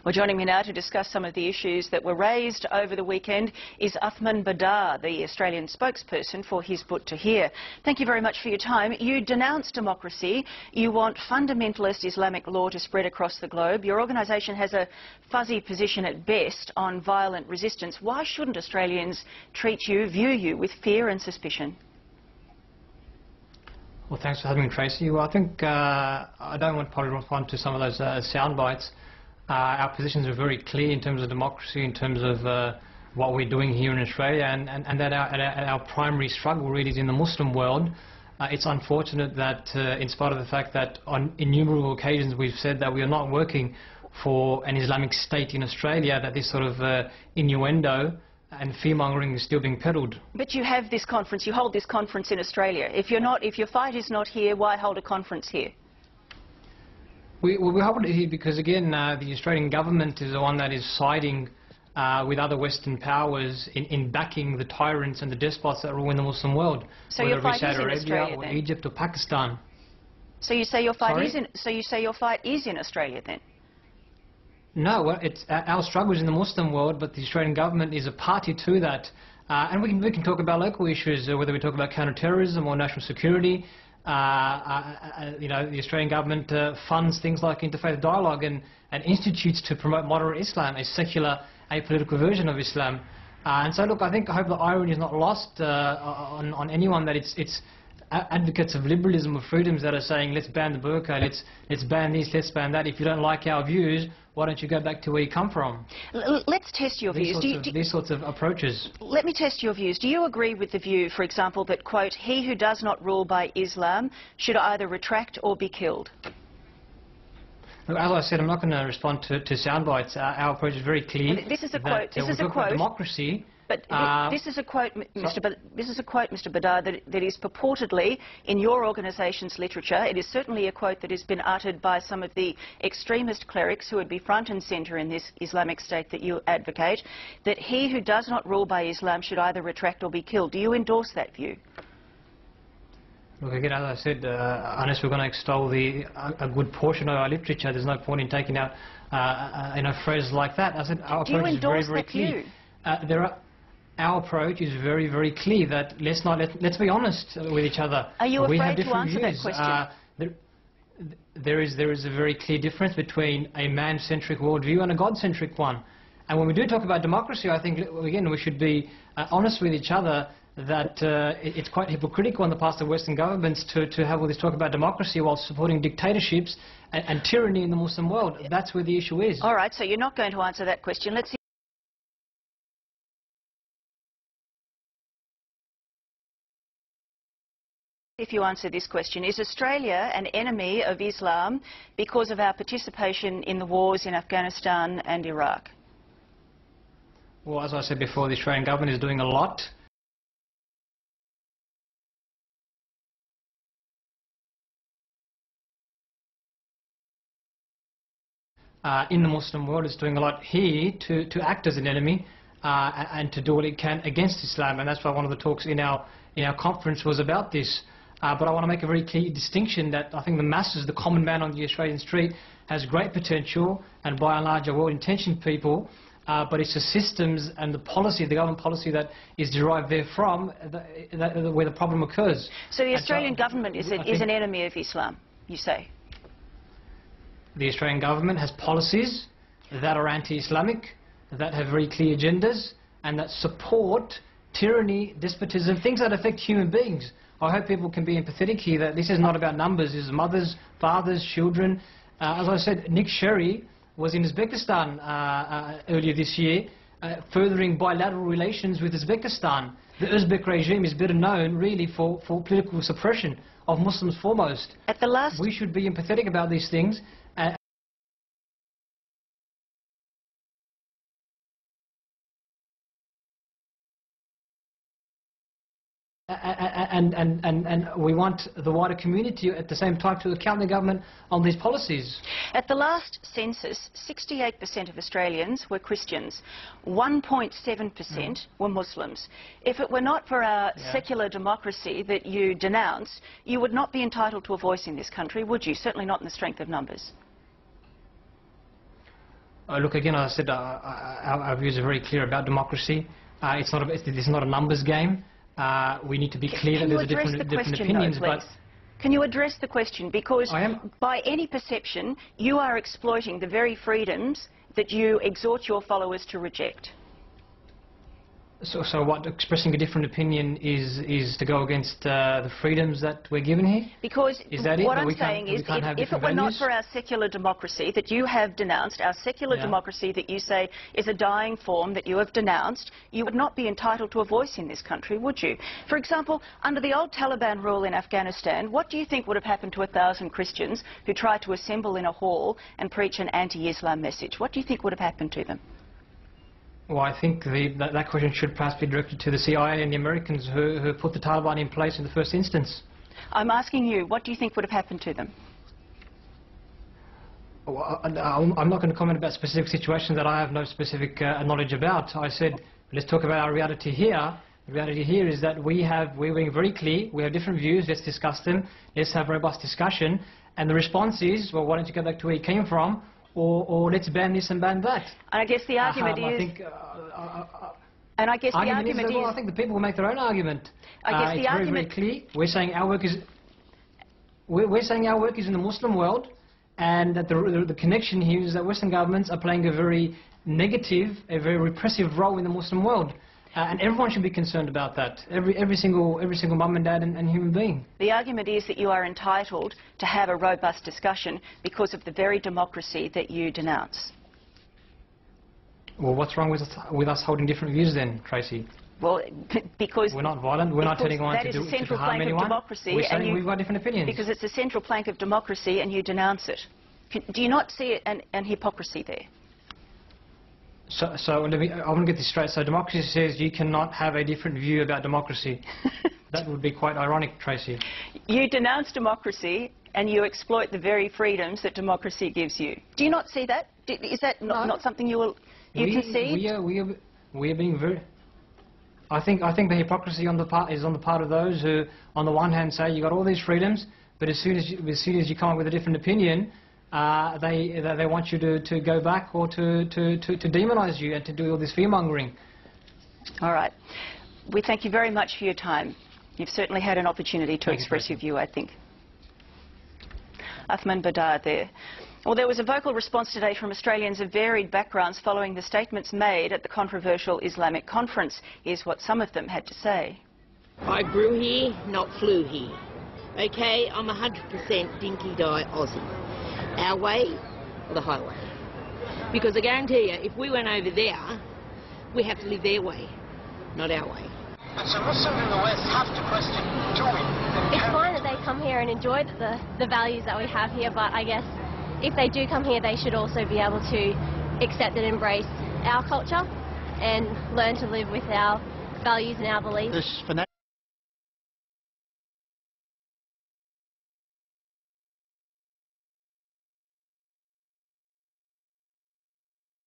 Well, joining me now to discuss some of the issues that were raised over the weekend is Uthman Badar, the Australian spokesperson for Hizb ut-Tahrir. Thank you very much for your time. You denounce democracy. You want fundamentalist Islamic law to spread across the globe. Your organisation has a fuzzy position at best on violent resistance. Why shouldn't Australians treat you, view you with fear and suspicion? Well, thanks for having me, Tracy. Well, I think I don't want to probably respond to some of those sound bites. Our positions are very clear in terms of democracy, in terms of what we're doing here in Australia, and that our primary struggle really is in the Muslim world. It's unfortunate that, in spite of the fact that on innumerable occasions we've said that we are not working for an Islamic state in Australia, that this sort of innuendo and fear-mongering is still being peddled. But you have this conference, you hold this conference in Australia. If your fight is not here, why hold a conference here? We hold it here because, again, the Australian government is the one that is siding with other Western powers in backing the tyrants and the despots that rule in the Muslim world. So your fight is in Australia, or then? Egypt or Pakistan. So you say your fight is in? So you say your fight is in Australia, then? No, well, our struggle is in the Muslim world, but the Australian government is a party to that. And we can talk about local issues, whether we talk about counter-terrorism or national security. You know, the Australian government funds things like interfaith dialogue and institutes to promote moderate Islam, a secular, apolitical version of Islam. And so, look, I hope the irony is not lost on anyone that it's advocates of liberalism or freedoms that are saying, let's ban the burqa, let's ban this, let's ban that. If you don't like our views, why don't you go back to where you come from? Let's test your views. These sorts of approaches. Let me test your views. Do you agree with the view, for example, that, quote, he who does not rule by Islam should either retract or be killed? Look, as I said, I'm not going to respond to sound bites. Our approach is very clear. This is a quote. This is a quote. Democracy. But this is a quote, Mr. Badar, that is purportedly in your organisation's literature. It is certainly a quote that has been uttered by some of the extremist clerics who would be front and centre in this Islamic state that you advocate, that he who does not rule by Islam should either retract or be killed. Do you endorse that view? Look, again, as I said, unless we're going to extol a good portion of our literature, there's no point in taking out phrases like that. I said our approach is very, very clear. Our approach is very, very clear that let's be honest with each other. Are you afraid to answer views. that question? There is a very clear difference between a man-centric worldview and a God-centric one. And when we do talk about democracy, I think, again, we should be honest with each other that it's quite hypocritical on the part of Western governments to have all this talk about democracy while supporting dictatorships and tyranny in the Muslim world. That's where the issue is. All right, so you're not going to answer that question. Let's see. If you answer this question, is Australia an enemy of Islam because of our participation in the wars in Afghanistan and Iraq? Well, as I said before, the Australian government is doing a lot. In the Muslim world, it's doing a lot here to act as an enemy and to do what it can against Islam, and that's why one of the talks in our conference was about this. But I want to make a very clear distinction that I think the masses, the common man on the Australian street, has great potential and by and large are well-intentioned people, but it's the systems and the policy, the government policy that is derived therefrom where the problem occurs. So the Australian government is an enemy of Islam, you say? The Australian government has policies that are anti-Islamic, that have very clear agendas, and that support tyranny, despotism, things that affect human beings. I hope people can be empathetic here, that this is not about numbers. This is mothers, fathers, children. As I said, Nick Sherry was in Uzbekistan earlier this year, furthering bilateral relations with Uzbekistan. The Uzbek regime is better known, really, for political suppression of Muslims foremost. We should be empathetic about these things. And we want the wider community at the same time to account the government on these policies. At the last census, 68% of Australians were Christians, 1.7% were Muslims. If it were not for our secular democracy that you denounce, you would not be entitled to a voice in this country, would you? Certainly not in the strength of numbers. Look, again, as I said, our views are very clear about democracy. It's not a numbers game. We need to be clear that there's different opinions. But can you address the question? Because by any perception, you are exploiting the very freedoms that you exhort your followers to reject. So what, expressing a different opinion is to go against the freedoms that we're given here? Because is that what it? I'm saying is, if it were not for our secular democracy that you have denounced, our secular democracy that you say is a dying form that you have denounced, you would not be entitled to a voice in this country, would you? For example, under the old Taliban rule in Afghanistan, what do you think would have happened to 1,000 Christians who tried to assemble in a hall and preach an anti-Islam message? What do you think would have happened to them? Well, I think that question should perhaps be directed to the CIA and the Americans who put the Taliban in place in the first instance. I'm asking you, what do you think would have happened to them? Well, I'm not going to comment about specific situations that I have no specific knowledge about. I said, let's talk about our reality here. The reality here is that we're being very clear, we have different views, let's discuss them, let's have robust discussion, and the response is, well, why don't you go back to where you came from, or let's ban this and ban that. And I guess the argument is... and I guess the argument is... Well, I think the people will make their own argument. I guess the argument... It's very, very clear. We're saying our work is... We're saying our work is in the Muslim world, and that the connection here is that Western governments are playing a very negative, a very repressive role in the Muslim world. And everyone should be concerned about that. Every single mum and dad and human being. The argument is that you are entitled to have a robust discussion because of the very democracy that you denounce. Well, what's wrong with us holding different views then, Tracy? Well, because... We're not violent, we're not telling anyone to harm anyone. We're saying we've got different opinions. Because it's a central plank of democracy and you denounce it. Do you not see an hypocrisy there? So I want to get this straight. So democracy says you cannot have a different view about democracy. That would be quite ironic, Tracy. You denounce democracy and you exploit the very freedoms that democracy gives you. Do you not see that? Is that not something you concede? We are being very... I think the hypocrisy is on the part of those who, on the one hand, say you got all these freedoms, but as soon as you come up with a different opinion, they want you to go back or to demonise you and to do all this fear-mongering. All right. We thank you very much for your time. You've certainly had an opportunity to express your view, I think. Uthman Badar there. Well, there was a vocal response today from Australians of varied backgrounds following the statements made at the controversial Islamic conference. Here's what some of them had to say. I grew here, not flew here. Okay, I'm 100% dinky-die Aussie. Our way or the highway. Because I guarantee you, if we went over there, we have to live their way, not our way. And so Muslims in the West have to question, do we? It's fine that they come here and enjoy the values that we have here, but I guess if they do come here, they should also be able to accept and embrace our culture and learn to live with our values and our beliefs.